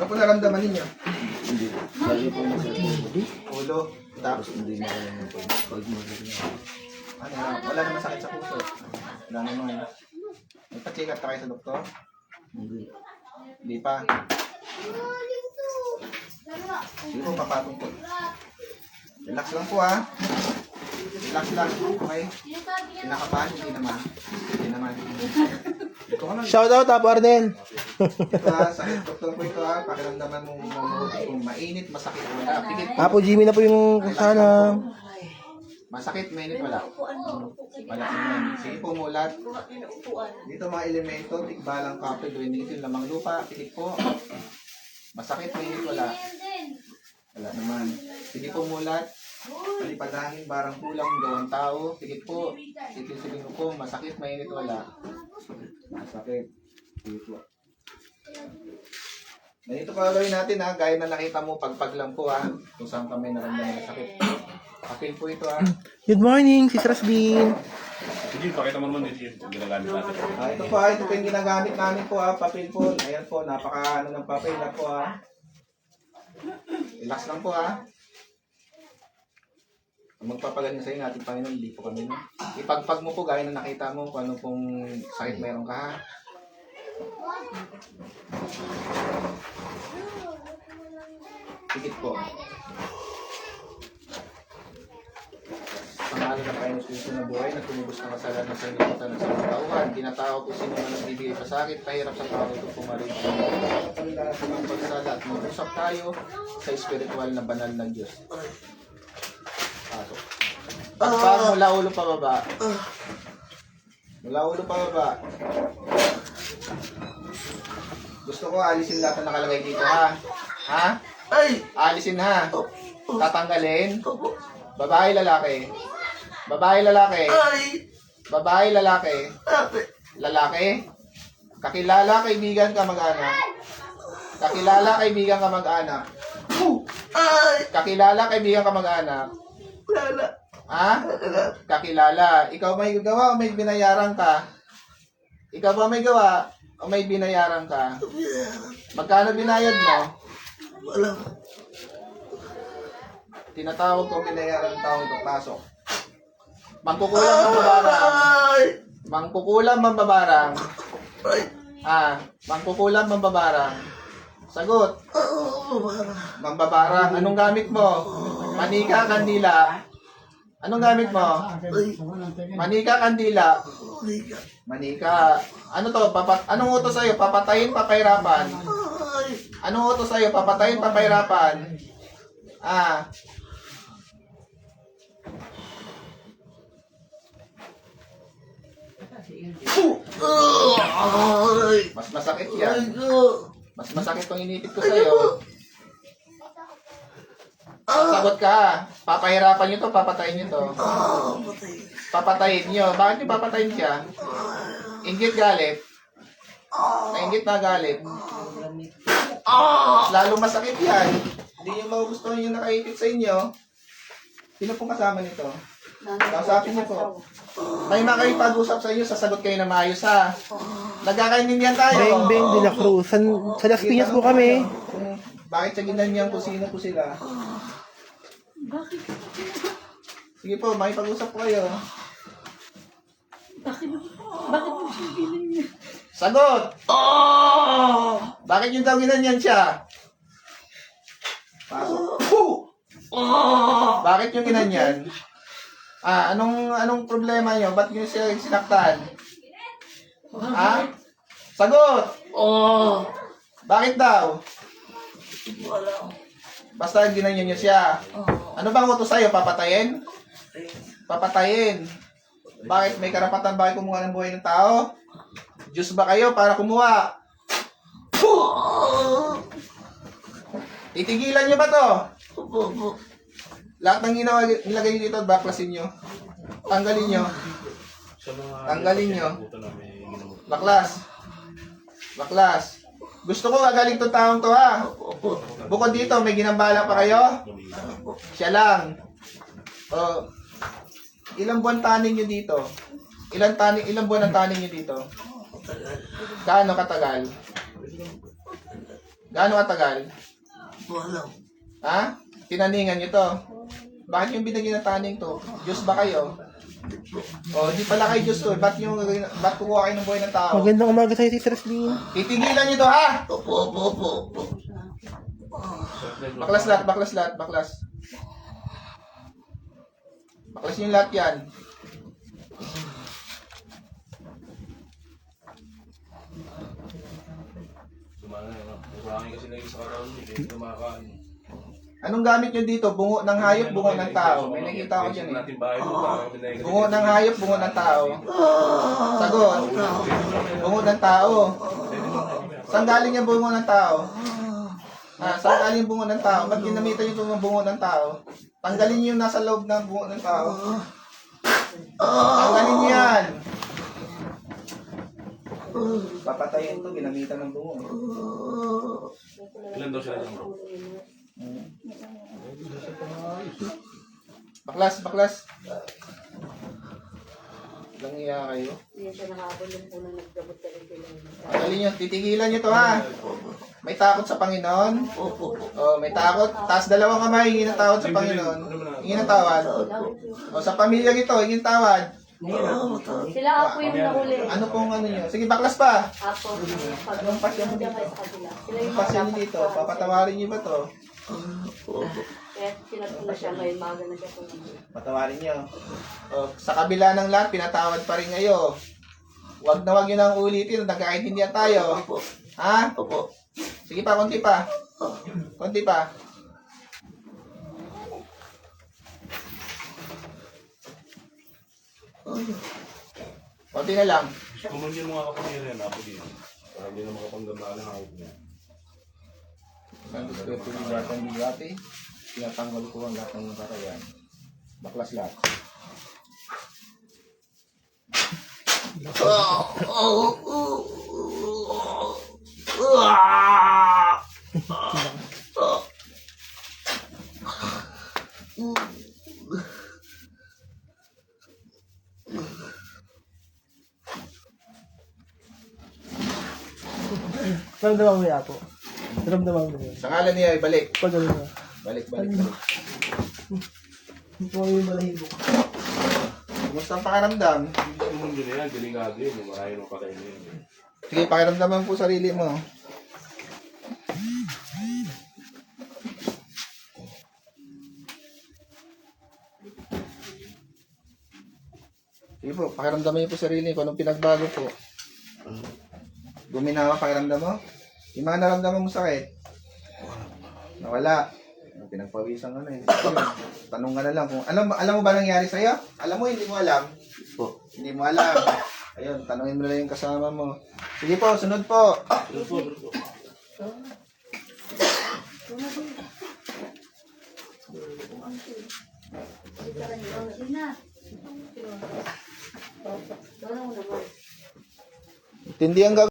Ano po naramdaman ninyo? Hindi. Lagi po masakit. Ulo. Tapos, Hindi na kaya na po. Pag ano, wala naman sakit sa puso. Wala naman. Nagpa-check up na kayo sa doktor? Hindi. Hindi pa. Sige po, papatong po. Relax lang po ha. Relax lang. Okay? Kinakabahan, hindi naman. Hindi naman. Shoutout Apo Arnel. Ito ha, sakit doktor po ito ha. Pakiramdaman mo mabuti kung mainit, masakit, wala. Pikit. Apo Jimmy na po yung sana. Masakit, mainit, wala. Wala naman. Sige po, mulat. Dito mga elemento, tigbalang kape, gawin dito yung lamang lupa, pikit po. Masakit, mainit, wala. Wala naman. Sige po, mulat. Palipadangin, barang kulang, gawang tao, pikit po. Sisilin po, masakit, mainit, wala. Masakit. Sige po. Ganito pa gawin natin ha, gaya na nakita mo, pagpag lang po ha, kung saan kami naramdaman na sakit. Kapil po ito ha. Good morning, Sis Rasbin. Sige, pakita mo naman ito yung ginagamit natin. Ito po ha, ito po yung ginagamit namin po ha, papel po. Ayan po, napaka ng papel na po ha. Relax lang po ha. Magpapagal sa'yo natin Panginoon, hindi po kami no. Ipagpag mo po gaya na nakita mo kung ano pong sakit meron ka ha. Pikit po. Pangalan ng Panginoon Kristo na buhay na tumubos na kasalanan sa inyo na sa katauhan. Tinatawag ko sino man nagbibigay pa sa akin, pahirap sa tao ito pumarin. Panginoon sa mga pagsala at mag-usap tayo sa espiritual na banal na Diyos. Pasok. Pagpag mula ulo pa baba. Mula ulo pa baba. Gusto ko alisin lahat na nakalagay dito ha. Ha? Ay! Alisin ha. Tatanggalin. Babae, lalaki. Babae, lalaki. Ay! Babae, lalaki. Ate! Lalaki. Kakilala, kaibigan, kamag-anak. Kakilala, kaibigan, kamag-anak. Ay! Kakilala, kaibigan, kamag-anak. Wala! Ha? Kakilala. Ikaw may gawa o may binayaran ka? Ikaw ba may gawa o may binayaran ka? Magkano binayad mo? Wala! Tinatawag ko binayaran ng taong ito. Pasok. Mangkukulang ng babarang. Ay! Mangkukulang ng babarang. Ay! Mangkukulang ng babarang. Sagot. Wala! Mambabarang. Anong gamit mo? Manika, kandila. Anong gamit mo? Ay! Manika, kandila. Liga! Manika. Ano to? Anong utos sa'yo? Papatayin, papahirapan. Ay! Anong utos sa'yo? Papatayin, papahirapan. Ay! Mas masakit yan. Ay! Mas masakit pang inipit ko sa'yo. Sagot ka. Papahirapan nyo to, papatayin nyo to. Patay! Papatayin nyo. Bakit nyo papatayin siya? Inggit galit. Nainggit na galit. Mas lalo masakit yan. Hindi nyo magugustuhan yung nakaipit sa inyo. Sino pong kasama nito? Kausapin niyo po. May makipag-usap sa inyo, sasagot kayo na maayos ha. Nagkakaintindihan tayo. Beng Beng de la Cruz. Sa Las Piñas po kami. Kung bakit sa ginanyan kung sino po sila. Sige po, makipag-usap po kayo. Bakit mo siya ginanyan? Sagot! Bakit yung daw ginanyan siya? Pasok. Bakit yung ginanyan? Anong problema nyo? Ba't nyo siya sinaktan? Ha? Sagot! Bakit daw? Wala! Basta ginanyan nyo siya. Ano bang utos sa'yo? Papatayin? Papatayin. Bakit? May karapatan ba kayo kumuha ng buhay ng tao? Diyos ba kayo para kumuha? Titigilan nyo ba to? Lahat ng ginawa, nilagay nyo dito, baklasin nyo. Tanggalin nyo. Tanggalin nyo. Baklas. Baklas. Gusto ko gagaling tong taong to ha. Bukod dito, may ginambala pa kayo? Siya lang. O, ilang buwan tanin nyo dito? Ilang buwan ang tanin nyo dito? Gaano katagal? Gaano katagal? Wala. Ha? Tinaningan nyo to? Bakit yung binigyan ng taning to? Diyos ba kayo? O, di pala kayo Diyos to. Ba't kukuha kayo ng buhay ng tao? Magandang umaga sa'yo, Sis Rasbin. Titigilan nyo to, ha? Opo. Baklas lahat, baklas lahat, baklas. Baklas yung lahat yan. Sumana yun. Kurangin kasi lagi sa katawan. Hindi ito makakain. Anong gamit nyo dito? Bungo ng hayop, bungo ng tao. May nakita ko dyan eh. Natin bahay mo. Bungo ng hayop, bungo ng tao. Sagot. Bungo ng tao. Saan galing yung bungo ng tao? Saan galing yung bungo ng tao? Ba't ginamitan nyo itong bungo ng tao? Tanggalin nyo yung nasa loob ng bungo ng tao. Tanggalin nyo yan. Papatayin to, ginamitan ng bungo. Ilan daw sila dyan bro? Baklas, baklas. Lang iya kayo. Hindi siya nakabulong po na nagdabot ka rin kailangan. Tanggalin nyo, titigilan nyo to ha. May takot sa Panginoon. Oh, may takot. Taas dalawang kamay, hingi ng tawad sa Panginoon. Hingi ng tawad. O, sa pamilya ito, hingi ng tawad. Sila po yung nahuli. Ano pong ano nyo? Sige, baklas pa. Apo. Anong pasya mo dito? Kayo sa kabila. Sila Anong yung pasya nyo dito? Papatawarin nyo ba to? Kaya sinat ko na siya ngayon, maaga na siya po. Patawarin nyo. O, sa kabila ng lahat, pinatawad pa rin ngayon. Wag na wag nyo nang ulitin. Nagkakaintindihan tayo. Ha? Opo. Sige pa, konti pa. Konti pa. Konti na lang. Kumunyan mo nga kapag yan. Apo din. Para hindi na makapanggamaan ng hawak niya. Ang gusto ko yung batang bigati. Tinatanggal ko ang lahat ng kakayan. Baklas lahat. Naramdaman mo yan po. Naramdaman mo yan. Sa ngalan niya, ibalik. Pag ano na. Balik, balik, balik. Ito yung balahibo. Kumusta ang pakiramdam? Kumunyan na yan. Delikado yun. Marami nung patay na yun. Sige, pakiramdaman po sarili mo. Sige po, pakiramdaman niyo po sarili kung anong pinagbago po. Guminawa pakiramdam mo? Yung mga naramdaman mo sakit? Nawala. Pinagpawisan ka na eh. Ayun, tanong ka na lang kung alam mo ba nangyari sa'yo? Alam mo, hindi mo alam? Po. Hindi mo alam. Ayun, tanongin mo na yung kasama mo. Sige po, sunod po. Tindi ang gagawin.